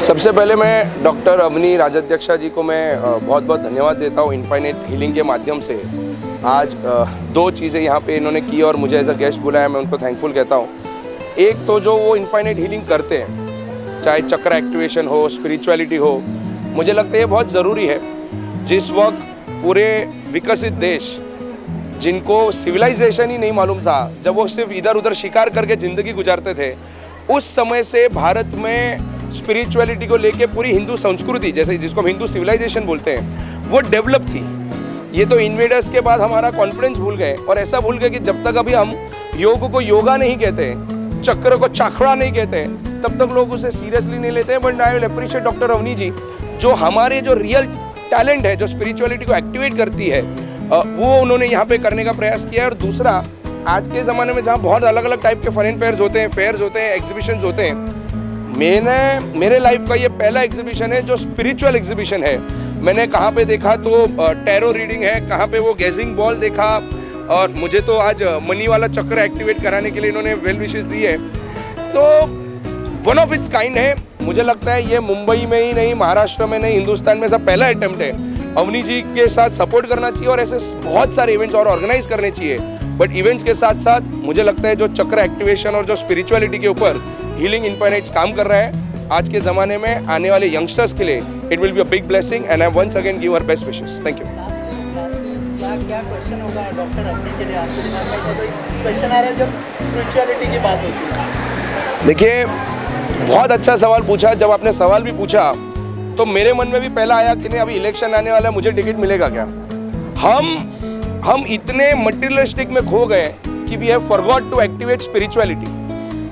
सबसे पहले मैं डॉक्टर अवनी राजाध्यक्षा जी को मैं बहुत बहुत धन्यवाद देता हूँ। इनफाइनाइट हीलिंग के माध्यम से आज दो चीज़ें यहाँ पे इन्होंने की और मुझे एज अ गेस्ट बुलाया, मैं उनको थैंकफुल कहता हूँ। एक तो जो वो इनफाइनाइट हीलिंग करते हैं, चाहे चक्र एक्टिवेशन हो, स्पिरिचुअलिटी हो, मुझे लगता है ये बहुत ज़रूरी है। जिस वक्त पूरे विकसित देश जिनको सिविलाइजेशन ही नहीं मालूम था, जब वो सिर्फ इधर उधर शिकार करके ज़िंदगी गुजारते थे, उस समय से भारत में स्पिरिचुअलिटी को लेके पूरी हिंदू संस्कृति, जैसे जिसको हम हिंदू सिविलाइजेशन बोलते हैं, वो डेवलप थी। ये तो इन्वेडर्स के बाद हमारा कॉन्फिडेंस भूल गए और ऐसा भूल गए कि जब तक अभी हम योग को योगा नहीं कहते, चक्र को चक्रा नहीं कहते, तब तक लोग उसे सीरियसली नहीं लेते हैं। But I will appreciate doctor Avani ji, जो हमारे जो रियल टैलेंट है, जो स्पिरिचुअलिटी को एक्टिवेट करती है, वो उन्होंने यहाँ पे करने का प्रयास किया है। और दूसरा, आज के ज़माने में जहाँ बहुत अलग अलग टाइप के फॉरेन फेयर्स होते हैं, एग्जीबिशंस होते हैं, मेरे लाइफ का ये पहला एग्जीबिशन है जो स्पिरिचुअल एग्जीबिशन है। मैंने कहाँ पे देखा तो टैरो रीडिंग है, कहाँ पे वो गैजिंग बॉल देखा, और मुझे तो आज मनी वाला चक्र एक्टिवेट कराने के लिए इन्होंने वेल विशेस दी है। तो वन ऑफ इट्स काइंड है। मुझे लगता है ये मुंबई में ही नहीं, महाराष्ट्र में नहीं, हिंदुस्तान में सब पहला अटेम्प्ट है। अवनी जी के साथ सपोर्ट करना चाहिए और ऐसे बहुत सारे इवेंट्स और ऑर्गेनाइज करने चाहिए। बट इवेंट्स के साथ साथ मुझे लगता है जो चक्र एक्टिवेशन और जो स्पिरिचुअलिटी के ऊपर हीलिंग इनफाइनाइट्स काम कर रहा है, आज के ज़माने में आने वाले यंगस्टर्स के लिए it will be a big blessing and I once again give her best wishes. Thank you. क्या क्वेश्चन होगा डॉक्टर अवनी के लिए आपके दिमाग में? ऐसा कोई क्वेश्चन आ रहा है जब स्पिरिचुअलिटी की बात होती है? देखिए, बहुत अच्छा सवाल पूछा। जब आपने सवाल भी पूछा तो मेरे मन में भी पहला आया कि नहीं, अभी इलेक्शन आने वाला है, मुझे टिकट मिलेगा क्या? हम इतने मटेरियलिस्टिक में खो गए कि we have forgot to activate spirituality.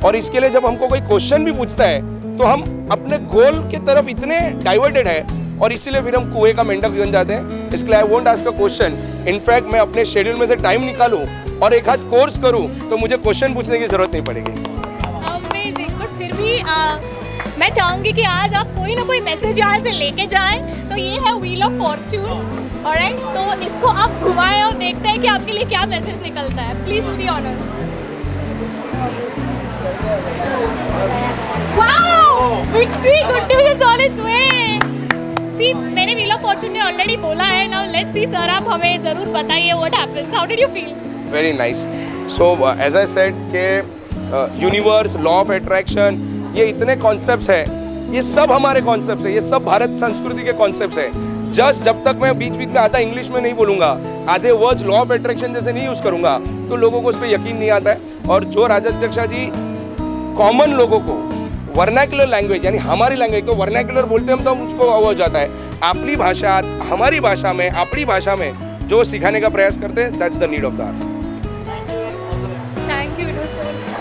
और इसके लिए जब हमको कोई क्वेश्चन भी पूछता है तो हम अपने गोल के तरफ इतने डाइवर्टेड है और इसीलिए फिर हम कुएं का मेंढक बन जाते हैं। इसलिए I won't ask a question. In fact मैं अपने शेड्यूल में से टाइम निकालूं और एक आध कोर्स करूं तो मुझे क्वेश्चन पूछने की जरूरत नहीं पड़ेगी। अमेजिंग। बट फिर भी मैं चाहूंगी कि आज आप कोई ना कोई मैसेज यहाँ से लेके जाएं। तो ये है व्हील ऑफ फॉर्च्यून, ऑलराइट? तो इसको आप घुमाएं और देखते हैं कि आपके लिए क्या मैसेज निकलता है। Please do the honour. Wow, victory, good news is on its way. See, मैंने व्हील ऑफ फॉर्च्यून ने ऑलरेडी बोला है। नाउ लेट्स सी सर, आप हमें जरूर बताइए what happens, how did you feel? Very nice. So as I said के universe, law of attraction, ये इतने कॉन्सेप्ट्स हैं, ये सब हमारे कॉन्सेप्ट्स हैं, ये सब भारत संस्कृति के कॉन्सेप्ट्स हैं। जस्ट जब तक मैं बीच बीच में आधा इंग्लिश में नहीं बोलूंगा, आधे वर्ड्स लॉ ऑफ अट्रैक्शन जैसे नहीं यूज करूंगा, तो लोगों को उस पर यकीन नहीं आता है। और जो राजाध्यक्षा जी कॉमन लोगों को वर्नाक्युलर लैंग्वेज, यानी हमारी लैंग्वेज को वर्नाक्युलर बोलते हम तो मुझको हो जाता है, अपनी भाषा, हमारी भाषा में, अपनी भाषा में जो सिखाने का प्रयास करते हैं, that's the need of the art. Thank you so much.